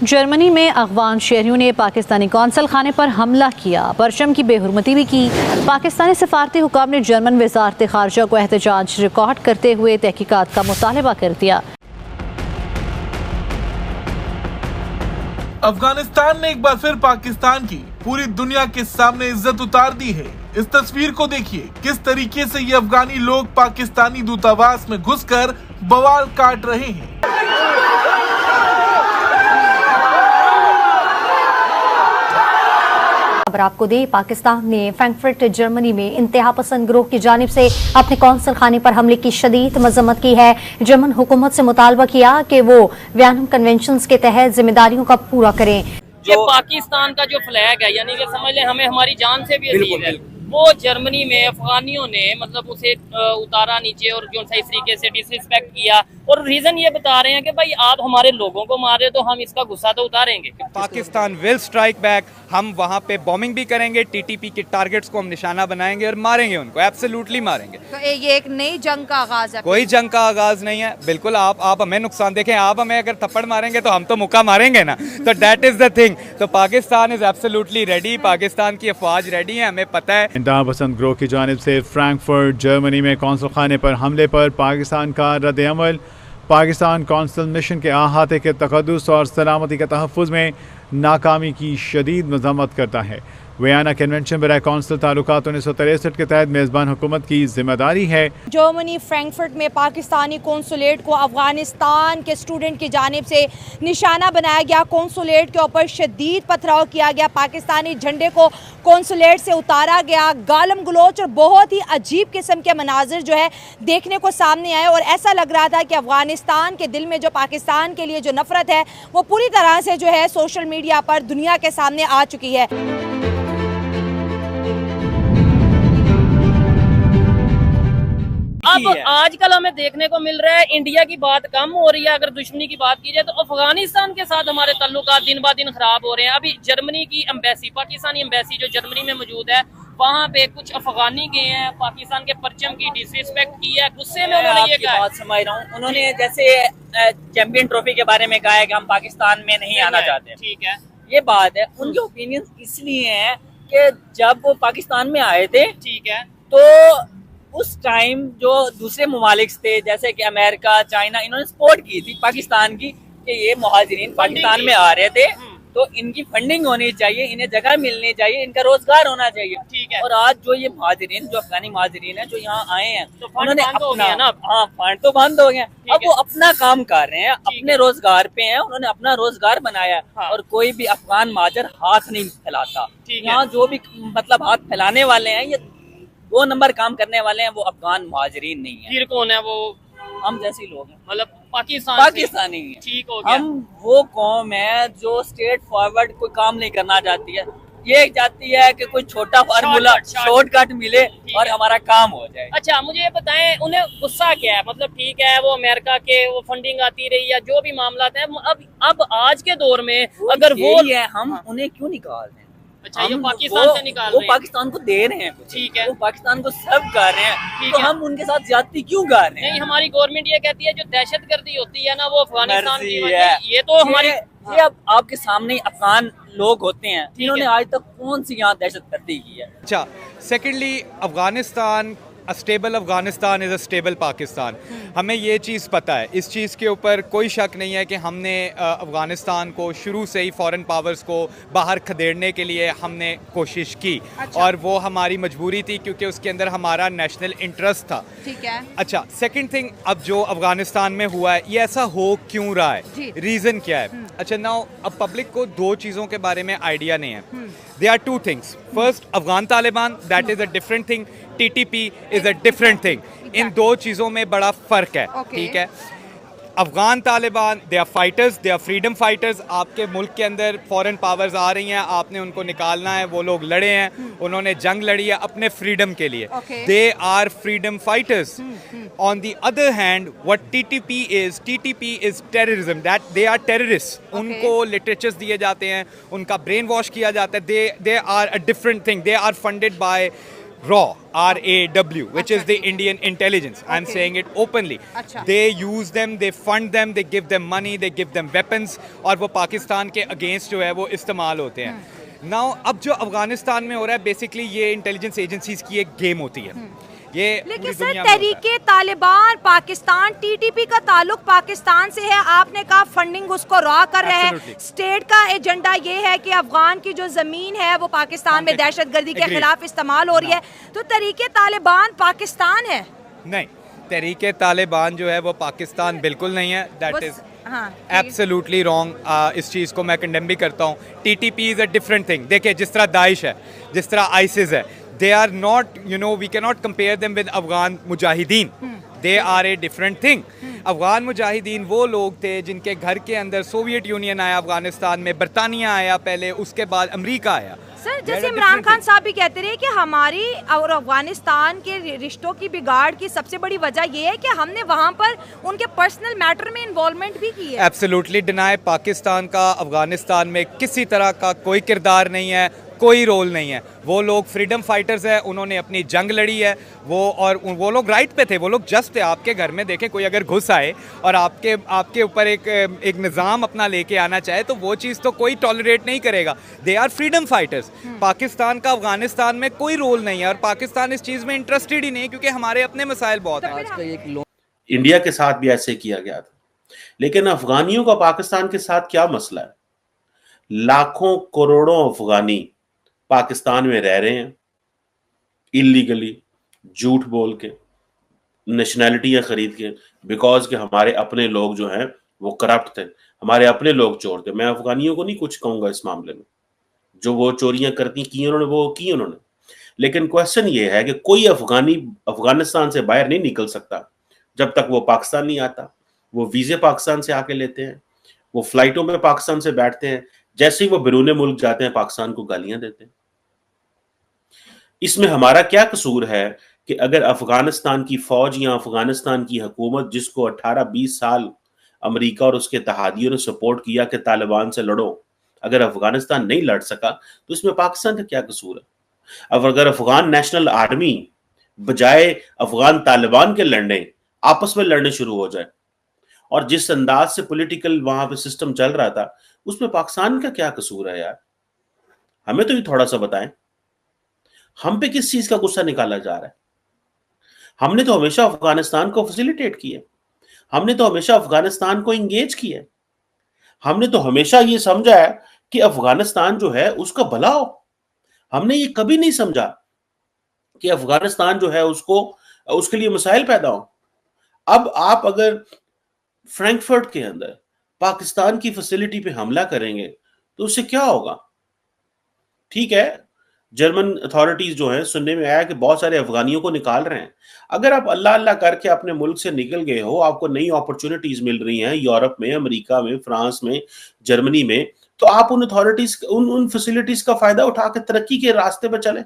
Germany में अफगान शहरियों ने पाकिस्तानी कौंसल खाने पर हमला किया, परचम की बेहुरमती भी की। पाकिस्तानी सफारती हुकाम ने जर्मन वजारत खारजा को एहतजाज रिकॉर्ड करते हुए तहकीकात का मुतालबा कर दिया। अफगानिस्तान ने एक बार फिर पाकिस्तान की पूरी दुनिया के सामने इज्जत उतार दी है। इस तस्वीर को देखिए, किस तरीके से ये अफगानी लोग पाकिस्तानी दूतावास में घुसकर बवाल काट रहे हैं। खबर आपको दे, पाकिस्तान ने फ्रैंकफर्ट जर्मनी में इंतहा पसंद ग्रोह की जानिब से अपने कौंसल खाने पर हमले की शदीद मजम्मत की है। जर्मन हुकूमत से मुतालबा किया कि वो वियना कन्वेंशन के तहत जिम्मेदारियों का पूरा करें। जो पाकिस्तान का जो फ्लैग है, यानी कि समझ लें हमें हमारी जान से भी अजीज है, वो जर्मनी में अफगानियों ने मतलब उसे उतारा नीचे और जो इस तरीके से डिसरिस्पेक्ट किया। और रीजन ये बता रहे हैं कि भाई आप हमारे लोगों को मार रहे हो तो हम इसका गुस्सा तो उतारेंगे। Pakistan will strike back. हम वहाँ पे बॉम्बिंग भी करेंगे, टीटीपी के टारगेट्स को हम निशाना बनाएंगे और मारेंगे उनको, एब्सोल्युटली मारेंगे। तो ये एक नई जंग का आगाज है? कोई जंग का आगाज नहीं है, बिल्कुल। आप हमें नुकसान देखें, आप हमें अगर थप्पड़ मारेंगे तो हम तो मुक्का मारेंगे ना, तो दैट इज द थिंग। तो Pakistan is absolutely ready, Pakistan की अफवाज रेडी है, हमें पता है। इंतहा पसंद ग्रोह की जानिब से फ्रैंकफर्ट जर्मनी में कौंसल खाने पर हमले पर पाकिस्तान का रद्द अमल। पाकिस्तान कौंसल मिशन के अहाते के तक़द्दुस और सलामती के तहफ़्फ़ुज़ में नाकामी की शदीद मज़म्मत करता है। वियना कन्वेंशन बराए कौंसल ताल्लुकात 1963 के तहत मेज़बान हुकूमत की जिम्मेदारी है। जर्मनी फ्रैंकफर्ट में पाकिस्तानी कौंसुलेट को अफगानिस्तान के स्टूडेंट की जानिब से निशाना बनाया गया। कौंसुलेट के ऊपर शदीद पथराव किया गया, पाकिस्तानी झंडे को कौंसुलेट से उतारा गया। गालम गलोच और बहुत ही अजीब किस्म के मनाजिर जो है देखने को सामने आए और ऐसा लग रहा था कि अफगानिस्तान के दिल में जो पाकिस्तान के लिए जो नफरत है वो पूरी तरह से जो है सोशल मीडिया पर दुनिया के सामने आ चुकी है। अब आजकल हमें देखने को मिल रहा है इंडिया की बात कम हो रही है। अगर दुश्मनी की बात की जाए तो अफगानिस्तान के साथ हमारे ताल्लुकात दिन ब दिन खराब हो रहे हैं। अभी जर्मनी की एम्बेसी, पाकिस्तानी एम्बेसी जो जर्मनी में मौजूद है, वहाँ पे कुछ अफगानी गए हैं, पाकिस्तान के परचम की डिसरिस्पेक्ट की है, गुस्से में उन्होंने ये कहा। बात समझ रहा हूँ, उन्होंने जैसे चैंपियन ट्रॉफी के बारे में कहा है कि हम पाकिस्तान में नहीं आना चाहते। ठीक है, ये बात है। उनके ओपिनियन इसलिए है कि जब वो पाकिस्तान में आए थे, ठीक है, तो उस टाइम जो दूसरे ममालिक थे जैसे कि अमेरिका, चाइना, इन्होंने सपोर्ट की थी पाकिस्तान की कि ये मुहाजिरीन पाकिस्तान में आ रहे थे तो इनकी फंडिंग होनी चाहिए, इन्हें जगह मिलनी चाहिए, इनका रोजगार होना चाहिए। ठीक है। और आज जो ये मुहाजिरीन, जो अफगानी मुहाजिरीन है जो यहाँ आए हैं, तो उन्होंने फंड तो बंद हो गए। अब वो अपना काम कर रहे हैं, अपने रोजगार पे हैं, उन्होंने अपना रोजगार बनाया। हाँ। और कोई भी अफगान महाजर हाथ नहीं फैलाता। यहाँ जो भी मतलब हाथ फैलाने वाले हैं, ये 2 नंबर काम करने वाले हैं, वो अफगान मुहाजिरीन नहीं है। फिर कौन है वो? हम जैसे लोग हैं, मतलब पाकिस्तानी है। ठीक हो गया। हम वो कौम है जो स्ट्रेट फॉरवर्ड कोई काम नहीं करना चाहती है। ये चाहती है कि कोई छोटा फार्मूला, शॉर्टकट मिले और हमारा काम हो जाए। अच्छा, मुझे ये बताएं, उन्हें गुस्सा क्या है? मतलब ठीक है, वो अमेरिका के वो फंडिंग आती रही या जो भी मामला है, अब आज के दौर में अगर वो है, हम उन्हें क्यों निकाल रहे हैं? अच्छा, ये पाकिस्तान से निकाल रहे हैं? वो पाकिस्तान को दे रहे हैं, ठीक है, वो पाकिस्तान को सब कर रहे हैं, तो हम उनके साथ ज्यादती क्यों कर रहे हैं? नहीं, हमारी गवर्नमेंट ये कहती है जो दहशतगर्दी होती है ना, वो अफगानिस्तान की है। ये तो हमारी, ये अब आपके सामने अफगान लोग होते हैं जिन्होंने आज तक कौन सी यहाँ दहशतगर्दी की है? अच्छा, secondly, Afghanistan, a stable Afghanistan is a stable Pakistan. हमें ये चीज़ पता है, इस चीज़ के ऊपर कोई शक नहीं है कि हमने अफगानिस्तान को शुरू से ही फॉरेन पावर्स को बाहर खदेड़ने के लिए हमने कोशिश की। अच्छा। और वो हमारी मजबूरी थी क्योंकि उसके अंदर हमारा नेशनल इंटरेस्ट था। ठीक है। अच्छा, सेकंड थिंग, अब जो अफगानिस्तान में हुआ है, ये ऐसा हो क्यों रहा है, रीज़न क्या है? अच्छा, नाउ अब पब्लिक को 2 चीज़ों के बारे में आइडिया नहीं है। They are 2 things. First, Afghan Taliban, that is a different thing. TTP is a different thing. इन 2 चीज़ों में बड़ा फ़र्क है। ठीक है, Afghan Taliban, they are fighters, they are freedom fighters. आपके मुल्क के अंदर फॉरेन पावर्स आ रही हैं, आपने उनको निकालना है। वो लोग लड़े हैं, उन्होंने जंग लड़ी है अपने फ्रीडम के लिए। They are freedom fighters. On the other hand, what TTP is terrorism, that they are terrorist. उनको लिटरेचर्स दिए जाते हैं, उनका ब्रेन वॉश किया जाता है। They are a different thing. They are funded by RAW, RAW, which is the Indian intelligence. I'm saying it openly. They use them, they fund them, they give them money, they give them weapons, और वो पाकिस्तान के against जो है वो इस्तेमाल होते हैं. Now अब जो अफगानिस्तान में हो रहा है, बेसिकली ये इंटेलिजेंस एजेंसीज की एक गेम होती है. ये लेकिन सर तहरीके तालिबान पाकिस्तान टीटीपी का ताल्लुक पाकिस्तान से है. आपने कहा फंडिंग उसको रॉ कर रहे हैं. स्टेट का एजेंडा ये है कि अफगान की जो जमीन है वो पाकिस्तान में दहशतगर्दी के खिलाफ इस्तेमाल हो रही है. तो तहरीके तालिबान पाकिस्तान है? नहीं, तहरीके तालिबान जो है वो पाकिस्तान बिल्कुल नहीं है. That is absolutely wrong. इस चीज़ को मैं कंडेम भी करता हूँ. TTP is a different thing. देखिए जिस तरह दाइश है, जिस तरह आइसिस है, they are not, we cannot compare them with Afghan Mujahideen. They are a different thing. Afghan Mujahideen वो लोग थे जिनके घर के अंदर सोवियत यूनियन आया अफगानिस्तान में, बरतानिया आया पहले, उसके बाद अमेरिका आया. सर जैसे इमरान खान साहब भी कहते रहे कि हमारी और अफगानिस्तान के रिश्तों की बिगाड़ की सबसे बड़ी वजह ये है कि हमने वहाँ पर उनके पर्सनल मैटर में इन्वॉल्वमेंट भी की है. Absolutely deny. पाकिस्तान का अफगानिस्तान में किसी तरह का कोई किरदार नहीं है, कोई रोल नहीं है. वो लोग फ्रीडम फाइटर्स हैं, उन्होंने अपनी जंग लड़ी है. वो लोग राइट पे थे, वो लोग जस्ट थे. आपके घर में देखें कोई अगर घुस आए और आपके ऊपर एक निज़ाम अपना लेके आना चाहे तो वो चीज़ तो कोई टॉलरेट नहीं करेगा. They are freedom fighters. Pakistan का अफगानिस्तान में कोई रोल नहीं है और पाकिस्तान इस चीज़ में इंटरेस्टेड ही नहीं, क्योंकि हमारे अपने मसाइल बहुत हैं. इंडिया के साथ भी ऐसे किया गया था, लेकिन अफगानियों का पाकिस्तान के साथ क्या मसला है? लाखों करोड़ों अफगानी पाकिस्तान में रह रहे हैं इलीगली, झूठ बोल के, नेशनैलिटियां खरीद के, बिकॉज के हमारे अपने लोग जो हैं वो करप्ट थे, हमारे अपने लोग चोर थे. मैं अफगानियों को नहीं कुछ कहूंगा इस मामले में. जो वो चोरियां करती की उन्होंने, वो की उन्होंने. लेकिन क्वेश्चन ये है कि कोई अफगानी अफगानिस्तान से बाहर नहीं निकल सकता जब तक वो पाकिस्तान नहीं आता. वो वीजे पाकिस्तान से आके लेते हैं, वो फ्लाइटों में पाकिस्तान से बैठते हैं, जैसे ही वो बैरून मुल्क जाते हैं पाकिस्तान को गालियां देते हैं. इसमें हमारा क्या कसूर है कि अगर अफगानिस्तान की फौज या अफगानिस्तान की हुकूमत, जिसको 18-20 साल अमेरिका और उसके इत्तेहादियों ने सपोर्ट किया कि तालिबान से लड़ो, अगर अफगानिस्तान नहीं लड़ सका तो इसमें पाकिस्तान का क्या कसूर है? अब अगर अफगान नेशनल आर्मी बजाय अफगान तालिबान के लड़ने आपस में लड़ने शुरू हो जाए, और जिस अंदाज से पॉलिटिकल वहां पे सिस्टम चल रहा था, उसमें पाकिस्तान का क्या कसूर है यार? हमें तो ये थोड़ा सा बताएं. हम पे किस चीज का गुस्सा निकाला जा रहा है? हमने तो हमेशा अफगानिस्तान को फैसिलिटेट किया, हमने तो हमेशा अफगानिस्तान को इंगेज किया, हमने तो हमेशा ये समझा है कि अफगानिस्तान जो है उसका भला हो. हमने ये कभी नहीं समझा कि अफगानिस्तान जो है उसके लिए मसाइल पैदा हो. अब आप अगर फ्रैंकफर्ट के अंदर पाकिस्तान की फैसिलिटी पे हमला करेंगे तो उससे क्या होगा? ठीक है, जर्मन अथॉरिटीज जो है, सुनने में आया कि बहुत सारे अफगानियों को निकाल रहे हैं. अगर आप अल्लाह अल्लाह करके अपने मुल्क से निकल गए हो, आपको नई अपॉर्चुनिटीज मिल रही हैं यूरोप में, अमेरिका में, फ्रांस में, जर्मनी में, तो आप उन अथॉरिटीज उन फैसिलिटीज का फायदा उठा के तरक्की के रास्ते पर चले.